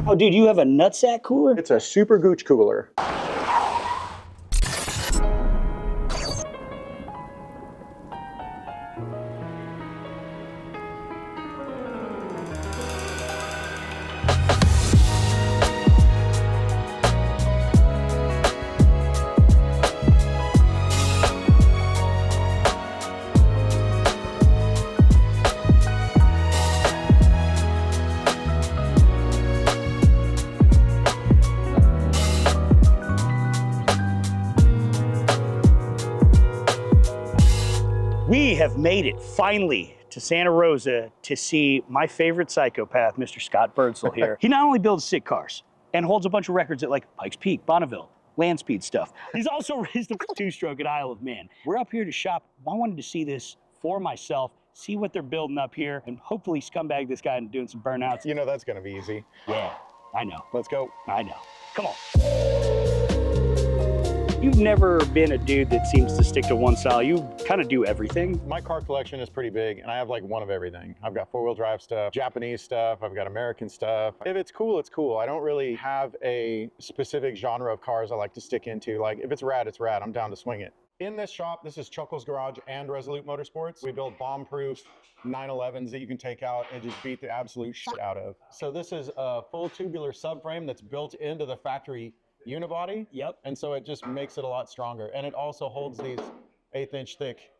Oh, dude, you have a nutsack cooler? It's a super gooch cooler. We have made it finally to Santa Rosa to see my favorite psychopath, Mr. Scott Birdsall here. He not only builds sick cars and holds a bunch of records at like Pikes Peak, Bonneville, land speed stuff. He's also raced a two-stroke at Isle of Man. We're up here to shop. I wanted to see this for myself, see what they're building up here, and hopefully scumbag this guy into doing some burnouts. You know that's gonna be easy. Yeah, I know. Let's go. I know. Come on. You've never been a dude that seems to stick to one style. You kind of do everything. My car collection is pretty big, and I have like one of everything. I've got four-wheel drive stuff, Japanese stuff, I've got American stuff. If it's cool, it's cool. I don't really have a specific genre of cars I like to stick into. Like, if it's rad, it's rad. I'm down to swing it. In this shop, this is Chuckles Garage and Resolute Motorsports. We build bomb-proof 911s that you can take out and just beat the absolute shit out of. So this is a full tubular subframe that's built into the factory unibody. Yep. And so it just makes it a lot stronger. And it also holds these 1/8-inch thick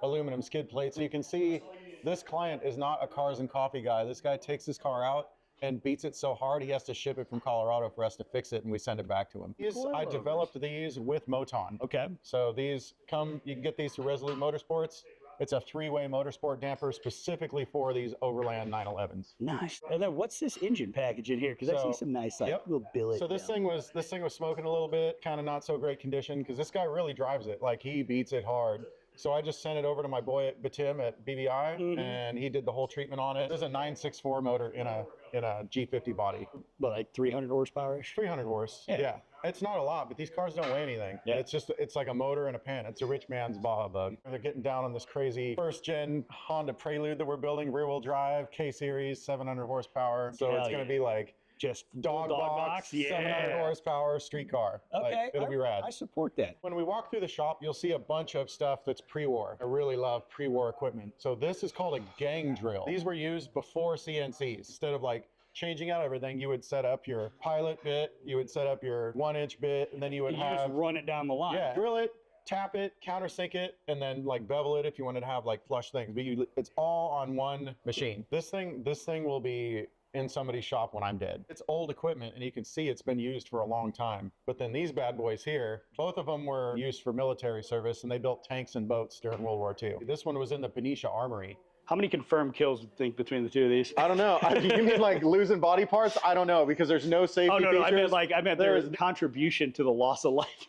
aluminum skid plates. So you can see this client is not a cars and coffee guy. This guy takes his car out and beats it so hard he has to ship it from Colorado for us to fix it, and we send it back to him. I developed these with Moton. Okay. So these come, you can get these through Resolute Motorsports. It's a 3-way motorsport damper specifically for these overland 911s. Nice. And then what's this engine package in here? Because I see some nice like little billet. So this thing was smoking a little bit, kind of not so great condition, because this guy really drives it. Like, he beats it hard. So I just sent it over to my boy Batim at BBI, and he did the whole treatment on it. There's a 964 motor in a G50 body. But like 300 horsepower-ish? 300 horse. Yeah. It's not a lot, but these cars don't weigh anything. Yeah. It's like a motor and a pan. It's a rich man's Baja Bug. They're getting down on this crazy first-gen Honda Prelude that we're building, rear-wheel drive, K-Series, 700 horsepower. So it's going to be like just dog box, 700 horsepower street car. Okay, like, it'll be rad. I support that. When we walk through the shop, you'll see a bunch of stuff that's pre-war. I really love pre-war equipment. So this is called a gang drill. These were used before CNCs. Instead of like changing out everything, you would set up your pilot bit, you would set up your 1-inch bit, and then you would just run it down the line. Yeah, drill it, tap it, countersink it, and then like bevel it if you wanted to have like flush things. But it's all on one machine. This thing will be in somebody's shop when I'm dead. It's old equipment, and you can see it's been used for a long time. But then these bad boys here, both of them were used for military service, and they built tanks and boats during World War II. This one was in the Benicia Armory. How many confirmed kills do you think between the two of these? I don't know. You mean like losing body parts? I don't know, because there's no safety features. I meant their contribution to the loss of life.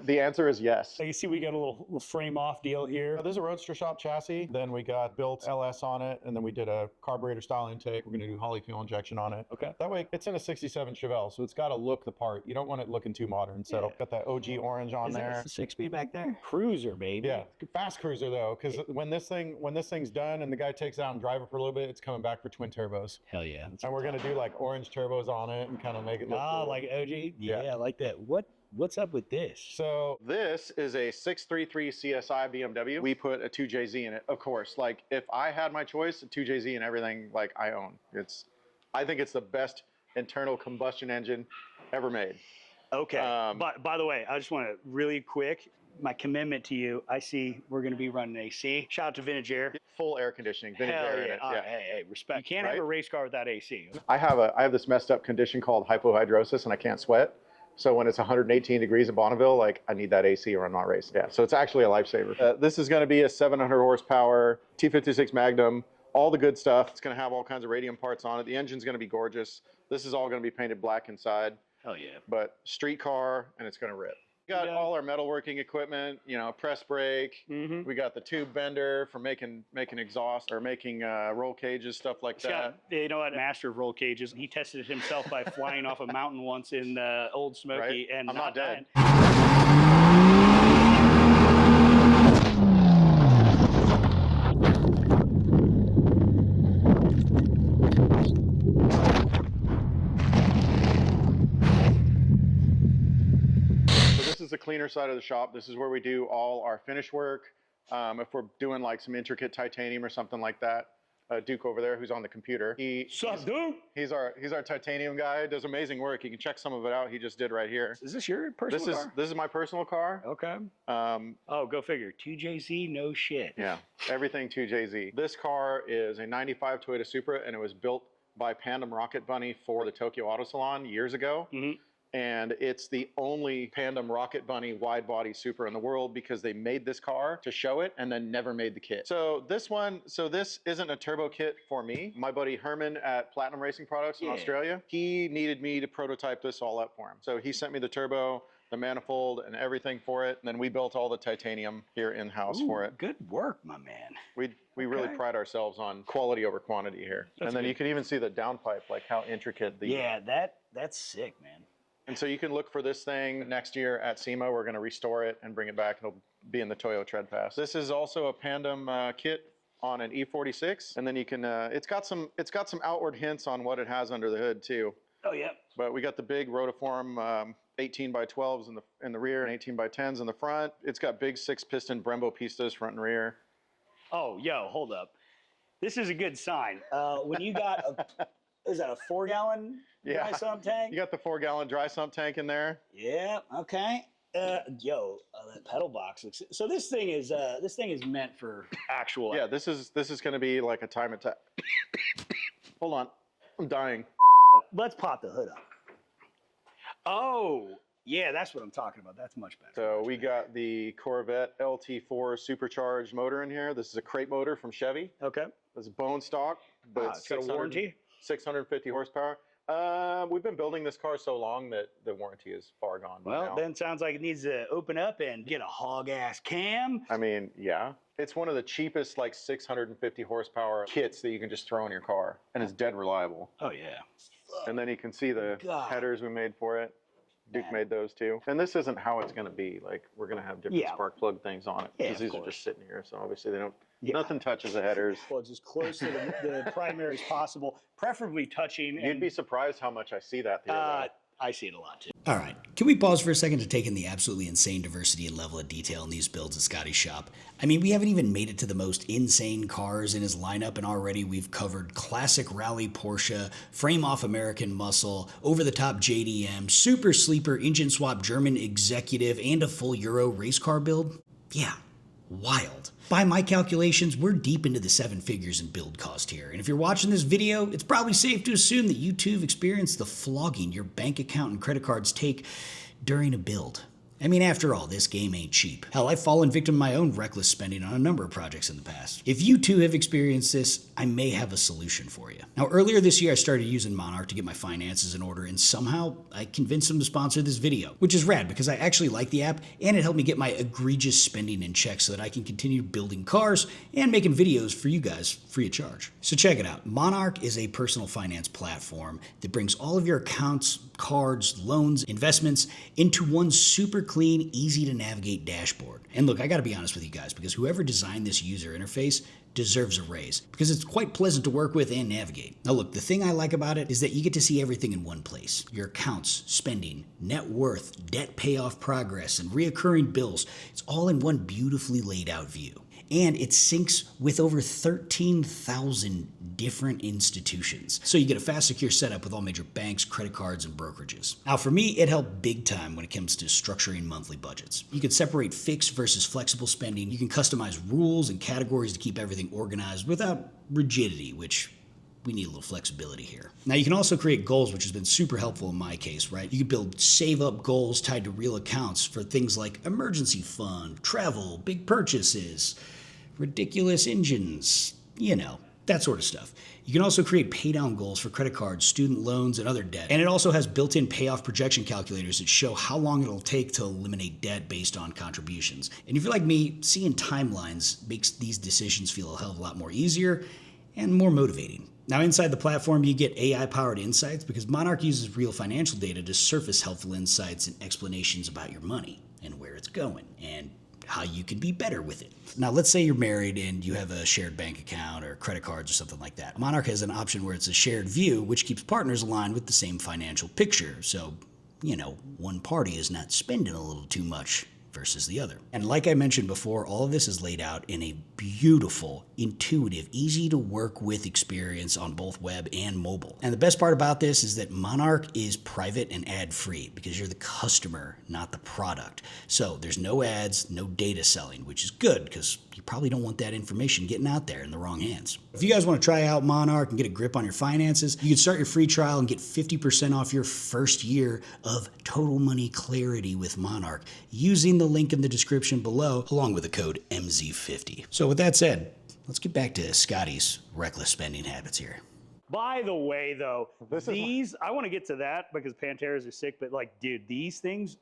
The answer is yes. So you see we got a little frame off deal here. There's a Roadster Shop chassis. Then we got built LS on it, and then we did a carburetor style intake. We're gonna do Holley fuel injection on it. Okay. That way, it's in a 67 Chevelle, so it's gotta look the part. You don't want it looking too modern. So got that OG orange on there. Is that 6-speed back there? Cruiser, baby. Yeah, fast cruiser though, because when this thing's done and the guy takes it out and drives it for a little bit, it's coming back for twin turbos. Hell yeah. And we're gonna do like orange turbos on it and kind of make it look cool. Like OG? Yeah, I like that. What's up with this? So this is a 633 CSI BMW. We put a 2JZ in it, of course. Like, if I had my choice, a 2JZ and everything, like, I own. I think it's the best internal combustion engine ever made. Okay. But by the way, I just want to really quick, my commitment to you. I see we're going to be running AC. Shout out to Vintage Air. Full air conditioning. Vintage Hell Air yeah. in it. Yeah. Hey, respect. You can't have a race car without AC. I have this messed up condition called hypohidrosis, and I can't sweat. So when it's 118 degrees in Bonneville, like, I need that AC or I'm not racing. Yeah, so it's actually a lifesaver. This is going to be a 700 horsepower T56 Magnum, all the good stuff. It's going to have all kinds of radium parts on it. The engine's going to be gorgeous. This is all going to be painted black inside. Hell yeah. But street car, and it's going to rip. We got all our metalworking equipment, press brake. We got the tube bender for making exhaust or making roll cages, stuff like that. You know what? Master of roll cages. He tested it himself by flying off a mountain once in Old Smoky, and I'm not dead. the cleaner side of the shop. This is where we do all our finish work. If we're doing like some intricate titanium or something like that. Duke over there, who's on the computer. He's our titanium guy. Does amazing work. You can check some of it out. He just did right here. Is this your personal car? This is my personal car. Okay. Oh, go figure. 2JZ, no shit. Yeah, everything 2JZ. This car is a 95 Toyota Supra, and it was built by Pandem Rocket Bunny for the Tokyo Auto Salon years ago. Mm-hmm. And it's the only Pandem Rocket Bunny wide body Supra in the world because they made this car to show it and then never made the kit. So this isn't a turbo kit for me. My buddy Herman at Platinum Racing Products in Australia, he needed me to prototype this all up for him. So he sent me the turbo, the manifold, and everything for it. And then we built all the titanium here in-house for it. Good work, my man. We really pride ourselves on quality over quantity here. That's and then you can even see the downpipe, like how intricate the... Yeah, that's sick, man. And so you can look for this thing next year at SEMA. We're going to restore it and bring it back. It'll be in the Toyo Tread Pass. This is also a Pandem kit on an E46, and then you can. It's got some outward hints on what it has under the hood too. Oh yeah. But we got the big rotiform 18 by 12s in the rear and 18 by 10s in the front. It's got big 6-piston Brembo pistas front and rear. Oh, yo, hold up. This is a good sign. When you got is that a 4-gallon dry sump tank? You got the 4-gallon dry sump tank in there. Yeah. Okay. That pedal box looks. So this thing is meant for actual. Yeah. This is going to be like a time attack. Hold on, I'm dying. Let's pop the hood up. Oh, yeah, that's what I'm talking about. That's much better. So we got the Corvette LT4 supercharged motor in here. This is a crate motor from Chevy. Okay. It's bone stock, but it's got a warranty. 650 horsepower. We've been building this car so long that the warranty is far gone. Well, then sounds like it needs to open up and get a hog ass cam. I mean, yeah. It's one of the cheapest, like 650 horsepower kits that you can just throw in your car, and it's dead reliable. Oh yeah. And then you can see the headers we made for it. Duke made those too. And this isn't how it's going to be. Like, we're going to have different spark plug things on it. Because these are just sitting here. So obviously they don't, nothing touches the headers. Well, it's as close to the primary as possible, preferably touching. You'd be surprised how much I see that here. I see it a lot too. All right, can we pause for a second to take in the absolutely insane diversity and level of detail in these builds at Scotty's shop? I mean, we haven't even made it to the most insane cars in his lineup, and already we've covered classic rally Porsche, frame-off American muscle, over-the-top JDM, super sleeper engine swap German executive, and a full Euro race car build. Yeah, wild. By my calculations, we're deep into the 7 figures in build cost here, and if you're watching this video, it's probably safe to assume that you too have experienced the flogging your bank account and credit cards take during a build. I mean, after all, this game ain't cheap. Hell, I've fallen victim to my own reckless spending on a number of projects in the past. If you too have experienced this, I may have a solution for you. Now, earlier this year, I started using Monarch to get my finances in order, and somehow I convinced them to sponsor this video, which is rad because I actually like the app, and it helped me get my egregious spending in check so that I can continue building cars and making videos for you guys free of charge. So check it out. Monarch is a personal finance platform that brings all of your accounts, cards, loans, investments into one super clean, easy to navigate dashboard. And look, I gotta be honest with you guys, because whoever designed this user interface deserves a raise, because it's quite pleasant to work with and navigate. Now look, the thing I like about it is that you get to see everything in one place. Your accounts, spending, net worth, debt payoff progress, and reoccurring bills. It's all in one beautifully laid out view. And it syncs with over 13,000 different institutions. So you get a fast, secure setup with all major banks, credit cards, and brokerages. Now for me, it helped big time when it comes to structuring monthly budgets. You can separate fixed versus flexible spending. You can customize rules and categories to keep everything organized without rigidity, which we need a little flexibility here. Now you can also create goals, which has been super helpful in my case, right? You can build save up goals tied to real accounts for things like emergency fund, travel, big purchases, ridiculous engines, you know, that sort of stuff. You can also create pay down goals for credit cards, student loans, and other debt. And it also has built-in payoff projection calculators that show how long it'll take to eliminate debt based on contributions. And if you're like me, seeing timelines makes these decisions feel a hell of a lot more easier and more motivating. Now inside the platform, you get AI-powered insights because Monarch uses real financial data to surface helpful insights and explanations about your money and where it's going and how you can be better with it. Now, let's say you're married and you have a shared bank account or credit cards or something like that. Monarch has an option where it's a shared view, which keeps partners aligned with the same financial picture. So one party is not spending a little too much versus the other. And like I mentioned before, all of this is laid out in a beautiful, intuitive, easy to work with experience on both web and mobile. And the best part about this is that Monarch is private and ad-free because you're the customer, not the product. So there's no ads, no data selling, which is good because you probably don't want that information getting out there in the wrong hands. If you guys want to try out Monarch and get a grip on your finances, you can start your free trial and get 50% off your first year of total money clarity with Monarch using the link in the description below, along with the code MZ50. So with that said, let's get back to Scotty's reckless spending habits here. By the way, though, I want to get to that because Panteras are sick, but like, dude, these things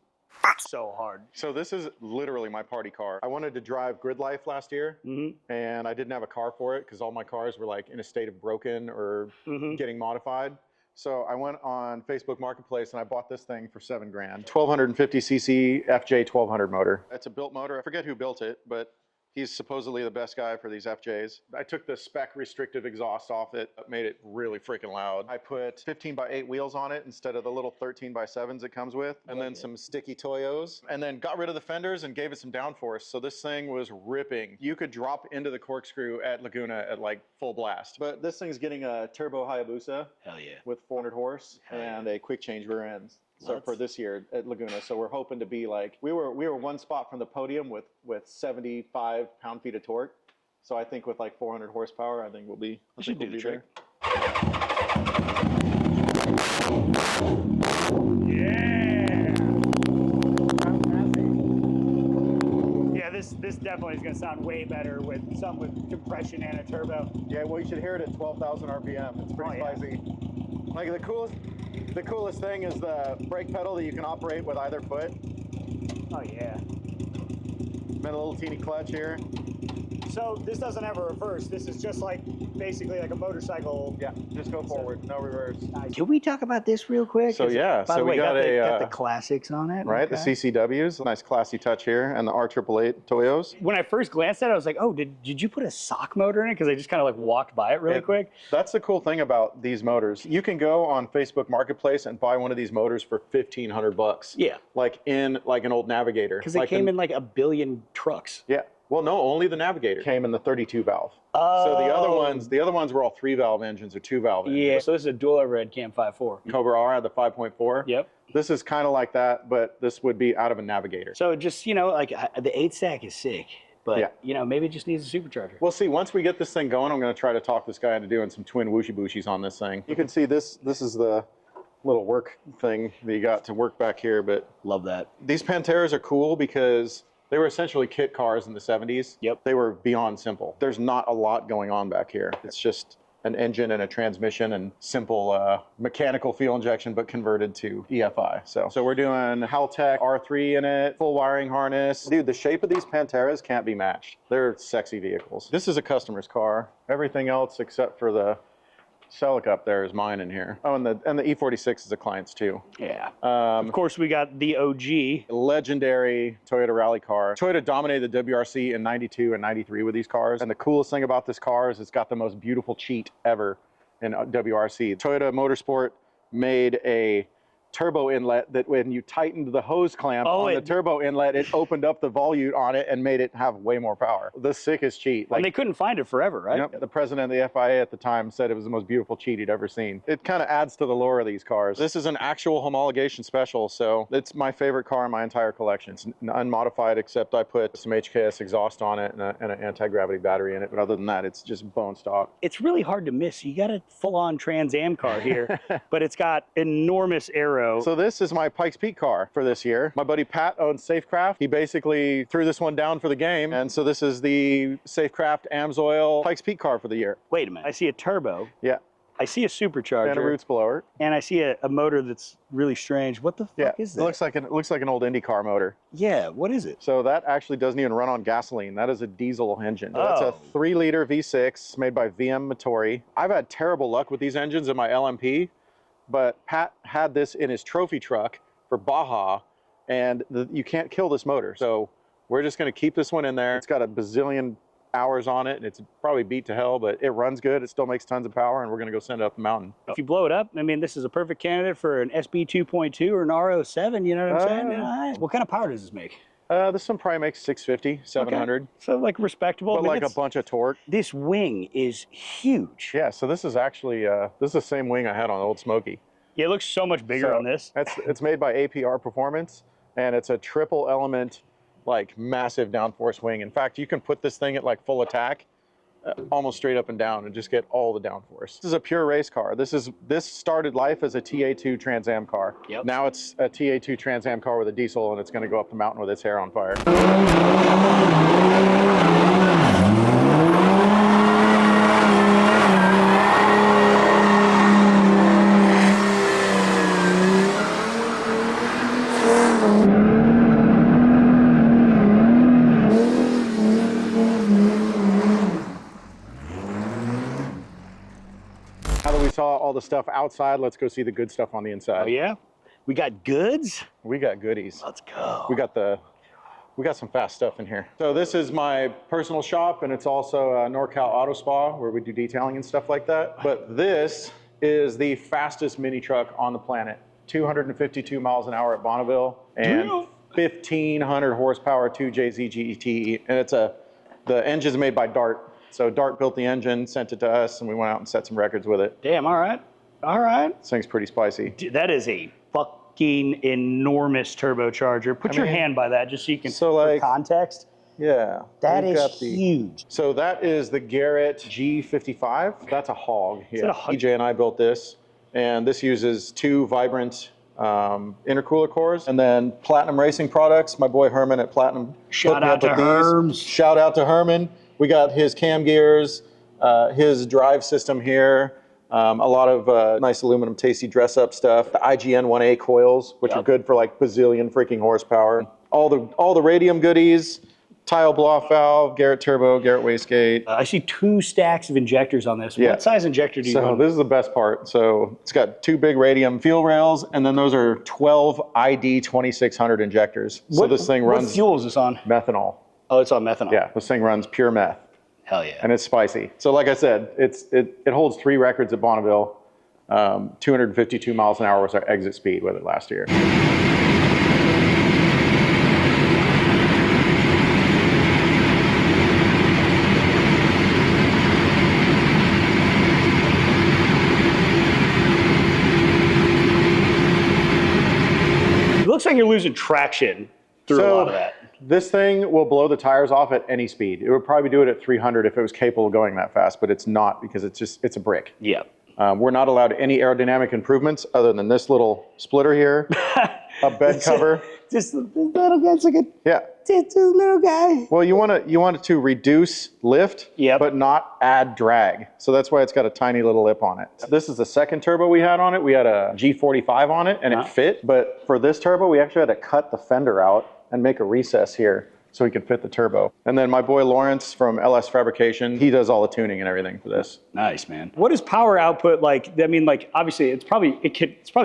so hard. So this is literally my party car. I wanted to drive Grid Life last year, and I didn't have a car for it because all my cars were like in a state of broken or getting modified. So I went on Facebook Marketplace and I bought this thing for $7 grand. 1250cc FJ 1200 motor. It's a built motor. I forget who built it, but he's supposedly the best guy for these FJs. I took the spec restrictive exhaust off it, made it really freaking loud. I put 15x8 wheels on it instead of the little 13x7s it comes with, and then some sticky Toyos, and then got rid of the fenders and gave it some downforce. So this thing was ripping. You could drop into the corkscrew at Laguna at like full blast. But this thing's getting a turbo Hayabusa. Hell yeah. With 400 horse and a quick change rear ends. So for this year at Laguna, so we're hoping to be like we were one spot from the podium with 75 pound-feet of torque. So I think with like 400 horsepower, I think we'll be. We should do the trick. Yeah. Yeah, this definitely is going to sound way better with compression and a turbo. Yeah, well, you should hear it at 12,000 RPM. It's pretty spicy. Like the coolest thing is the brake pedal that you can operate with either foot. Oh yeah. And a little teeny clutch here. So this doesn't have a reverse. This is just like basically like a motorcycle. Yeah, just go forward, no reverse. Can we talk about this real quick? So yeah, by the way, we got the classics on it. Right, okay. the CCWs, nice classy touch here, and the R888 Toyos. When I first glanced at it, I was like, oh, did you put a sock motor in it? Because I just kind of like walked by it really quick. That's the cool thing about these motors. You can go on Facebook Marketplace and buy one of these motors for $1,500. Yeah. Like in like an old Navigator. Because they came in like a billion trucks. Yeah. Well, no, only the Navigator came in the 32 valve. Oh. So the other ones were all 3-valve engines or 2-valve engines. Yeah. So this is a dual overhead cam 5.4. Cobra R had the 5.4. Yep. This is kind of like that, but this would be out of a Navigator. So just, like the 8-stack is sick. But, maybe it just needs a supercharger. We'll see. Once we get this thing going, I'm going to try to talk this guy into doing some twin whooshy-booshies on this thing. You can see this is the little work thing that you got to work back here, but love that. These Panteras are cool because they were essentially kit cars in the 70s. Yep. They were beyond simple. There's not a lot going on back here. It's just an engine and a transmission and simple mechanical fuel injection, but converted to EFI. So we're doing Haltech R3 in it, full wiring harness. Dude, the shape of these Panteras can't be matched. They're sexy vehicles. This is a customer's car. Everything else except for the Celica up there is mine in here. Oh, and the E46 is a client's too. Yeah. Of course, we got the OG. Legendary Toyota rally car. Toyota dominated the WRC in 92 and 93 with these cars. And the coolest thing about this car is it's got the most beautiful cheat ever in WRC. Toyota Motorsport made a turbo inlet that when you tightened the hose clamp on the turbo inlet, it opened up the volute on it and made it have way more power. The sickest cheat. And they couldn't find it forever, right? Yep. The president of the FIA at the time said it was the most beautiful cheat he'd ever seen. It kind of adds to the lore of these cars. This is an actual homologation special, so it's my favorite car in my entire collection. It's unmodified, except I put some HKS exhaust on it and an anti-gravity battery in it. But other than that, it's just bone stock. It's really hard to miss. You got a full-on Trans Am car here, but it's got enormous aero. So this is my Pikes Peak car for this year. My buddy Pat owns Safecraft. He basically threw this one down for the game. And so this is the Safecraft Amsoil Pikes Peak car for the year. Wait a minute. I see a turbo. Yeah. I see a supercharger. And a roots blower. And I see a motor that's really strange. What the fuck is that? It looks like an old Indy car motor. Yeah, what is it? So that actually doesn't even run on gasoline. That is a diesel engine. That's a 3-liter V6 made by VM Motori. I've had terrible luck with these engines in my LMP. But Pat had this in his trophy truck for Baja, and you can't kill this motor. So we're just going to keep this one in there. It's got a bazillion hours on it, and it's probably beat to hell, but it runs good. It still makes tons of power, and we're gonna go send it up the mountain. If you blow it up, I mean, this is a perfect candidate for an SB 2.2 or an RO7, you know what I'm saying? What kind of power does this make? This one probably makes 650, 700. Okay. So like respectable. But like a bunch of torque. This wing is huge. Yeah, so this is actually, this is the same wing I had on Old Smoky. Yeah, it looks so much bigger on this. It's made by APR Performance, and it's a triple element, like massive downforce wing. In fact, you can put this thing at like full attack, almost straight up and down, and just get all the downforce. This is a pure race car. This started life as a TA2 Trans Am car. Yep. Now it's a TA2 Trans Am car with a diesel, and it's going to go up the mountain with its hair on fire. Now that we saw all the stuff outside, let's go see the good stuff on the inside. Oh yeah? We got goods? We got goodies. Let's go. We got some fast stuff in here. So this is my personal shop, and it's also a NorCal Auto Spa where we do detailing and stuff like that. But this is the fastest mini truck on the planet. 252 miles an hour at Bonneville and 1,500 horsepower 2JZ GT. And the engine's made by Dart. So Dart built the engine, sent it to us, and we went out and set some records with it. Damn, all right. All right. This thing's pretty spicy. Dude, that is a fucking enormous turbocharger. Put your hand by that just so you can, for context. Yeah. That is huge. So that is the Garrett G55. That's a hog. Yeah. EJ and I built this, and this uses 2 Vibrant intercooler cores, and then Platinum Racing Products. My boy Herman at Platinum. Shout out to Herms. Shout out to Herman. We got his cam gears, his drive system here, a lot of nice aluminum tasty dress up stuff. The IGN 1A coils, which are good for like bazillion freaking horsepower. All the radium goodies. Tile blow-off valve, Garrett turbo, Garrett wastegate. I see 2 stacks of injectors on this. Yeah. What size injector do you run? So this is the best part. So it's got 2 big radium fuel rails, and then those are 12 ID 2600 injectors. So this thing runs. What fuel is this on? Methanol. Oh, it's on methanol. Yeah, this thing runs pure meth. Hell yeah. And it's spicy. So like I said, it holds 3 records at Bonneville. 252 miles an hour was our exit speed with it last year. It looks like you're losing traction through a lot of that. This thing will blow the tires off at any speed. It would probably do it at 300 if it was capable of going that fast, but it's not because it's a brick. Yeah. We're not allowed any aerodynamic improvements other than this little splitter here, a bed cover. Just a little guy. It's like a little guy. Well, you want it to reduce lift, but not add drag. So that's why it's got a tiny little lip on it. This is the second turbo we had on it. We had a G45 on it, and it fit. But for this turbo, we actually had to cut the fender out and make a recess here so we could fit the turbo. And then my boy Lawrence from LS Fabrication, he does all the tuning and everything for this. Nice, man. What is power output like? I mean, like obviously it's probably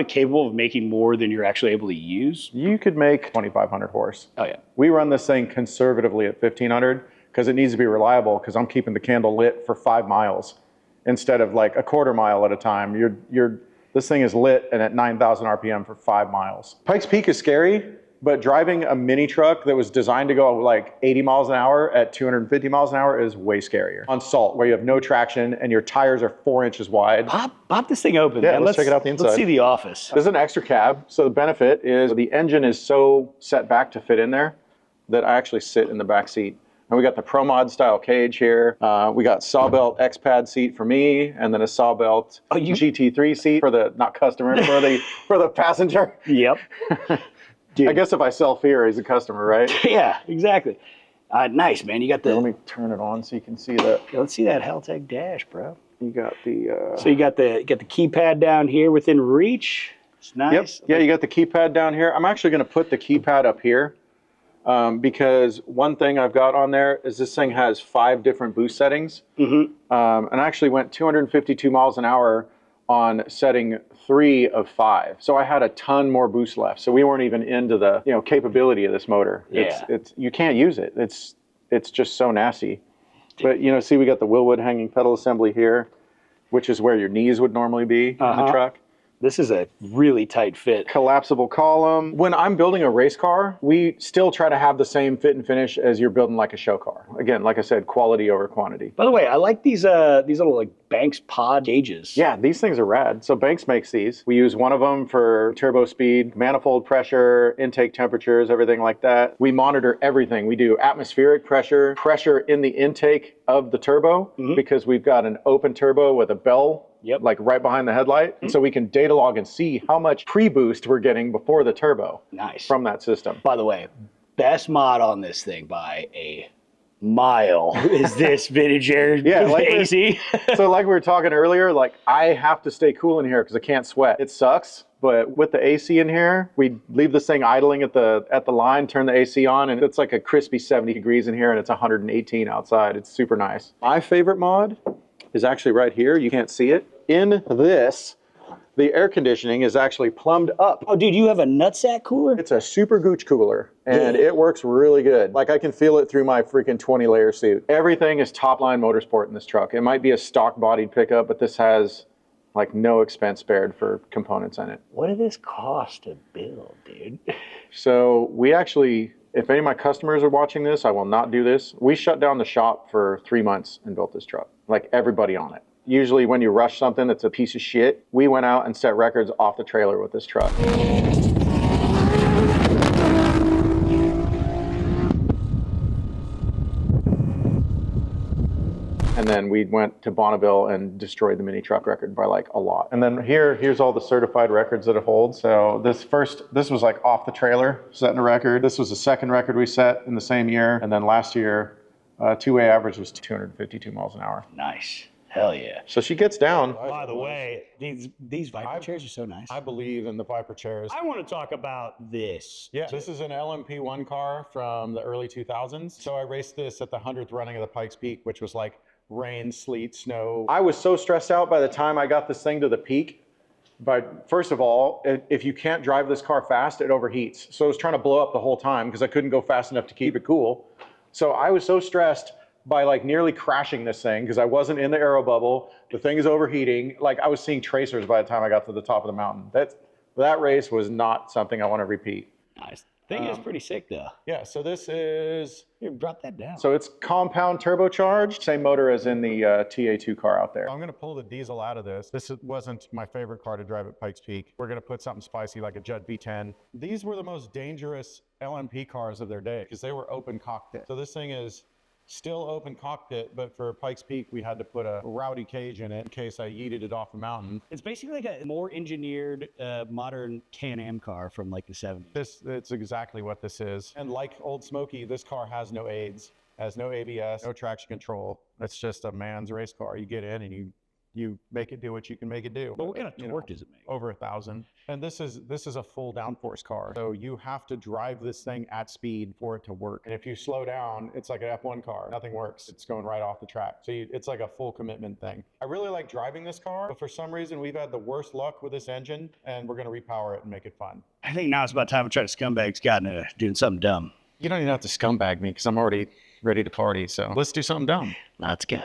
capable of making more than you're actually able to use. You could make 2,500 horse. Oh yeah. We run this thing conservatively at 1,500 because it needs to be reliable, because I'm keeping the candle lit for 5 miles instead of like a quarter mile at a time. This thing is lit and at 9,000 RPM for 5 miles. Pikes Peak is scary, but driving a mini truck that was designed to go like 80 miles an hour at 250 miles an hour is way scarier. On salt, where you have no traction and your tires are 4 inches wide. Pop this thing open. Yeah, man. let's check it out the inside. Let's see the office. This is an extra cab, so the benefit is the engine is so set back to fit in there that I actually sit in the back seat. And we got the Pro Mod style cage here. We got Sawbelt X-Pad seat for me, and then a Sawbelt GT3 seat for the, not customer, for the passenger. Yep. Dude. I guess if I sell fear, he's a customer, right? Yeah, exactly. Nice, man. You got the. Let me turn it on so you can see that. Yeah, let's see that Haltech dash, bro. You got the. So you got the keypad down here within reach. It's nice. Yep. Yeah, you got the keypad down here. I'm actually going to put the keypad up here because one thing I've got on there is this thing has 5 different boost settings, and I actually went 252 miles an hour on setting 3 of 5. So I had a ton more boost left. So we weren't even into the capability of this motor. Yeah. You can't use it. It's just so nasty. But you know, see, we got the Willwood hanging pedal assembly here, which is where your knees would normally be in the truck. This is a really tight fit. Collapsible column. When I'm building a race car, we still try to have the same fit and finish as you're building like a show car. Again, like I said, quality over quantity. By the way, I like these little like Banks pod gauges. Yeah, these things are rad. So Banks makes these. We use one of them for turbo speed, manifold pressure, intake temperatures, everything like that. We monitor everything. We do atmospheric pressure, pressure in the intake of the turbo, because we've got an open turbo with a bell like right behind the headlight. And so we can data log and see how much pre-boost we're getting before the turbo from that system. By the way, best mod on this thing by a mile is this vintage air AC. So like we were talking earlier, like I have to stay cool in here because I can't sweat. It sucks. But with the AC in here, we leave this thing idling at the line, turn the AC on, and it's like a crispy 70 degrees in here, and it's 118 outside. It's super nice. My favorite mod is actually right here. You can't see it. In this, the air conditioning is actually plumbed up. Oh, dude, you have a nutsack cooler? It's a super gooch cooler, and it works really good. Like I can feel it through my freaking 20-layer suit. Everything is top-line motorsport in this truck. It might be a stock-bodied pickup, but this has like no expense spared for components in it. What did this cost to build, dude? So we actually, if any of my customers are watching this, I will not do this. We shut down the shop for 3 months and built this truck, like everybody on it. Usually when you rush something that's a piece of shit, we went out and set records off the trailer with this truck. And then we went to Bonneville and destroyed the mini truck record by like a lot. And then here's all the certified records that it holds. So this was like off the trailer, setting a record. This was the second record we set in the same year. And then last year, two-way average was 252 miles an hour. Nice. Hell yeah. So she gets down. By the way, these Viper chairs are so nice. I believe in the Viper chairs. I want to talk about this. Yeah, this is an LMP1 car from the early 2000s. So I raced this at the 100th running of the Pikes Peak, which was like rain, sleet, snow. I was so stressed out by the time I got this thing to the peak. But first of all, if you can't drive this car fast, it overheats. So I was trying to blow up the whole time because I couldn't go fast enough to keep it cool. So I was so stressed by like nearly crashing this thing because I wasn't in the aero bubble. The thing is overheating. Like I was seeing tracers by the time I got to the top of the mountain. That race was not something I want to repeat. Nice. Thing is pretty sick though. Yeah, so this is... Here, drop that down. So it's compound turbocharged, same motor as in the TA2 car out there. I'm gonna pull the diesel out of this. This wasn't my favorite car to drive at Pikes Peak. We're gonna put something spicy like a Judd V10. These were the most dangerous LMP cars of their day because they were open cockpit. So this thing is still open cockpit, but for Pikes Peak, we had to put a rowdy cage in it in case I yeeted it off the mountain. It's basically like a more engineered, modern Can-Am car from like the 70s. It's exactly what this is. And like Old Smoky, this car has no aids, has no ABS, no traction control. It's just a man's race car. You get in and you make it do what you can make it do. But what kind of torque does it make? Over 1,000. And this is a full downforce car. So you have to drive this thing at speed for it to work. And if you slow down, it's like an F1 car. Nothing works. It's going right off the track. So it's like a full commitment thing. I really like driving this car, but for some reason we've had the worst luck with this engine and we're gonna repower it and make it fun. I think now it's about time to try to scumbag Scott into doing something dumb. You don't even have to scumbag me because I'm already ready to party. So let's do something dumb. Let's go.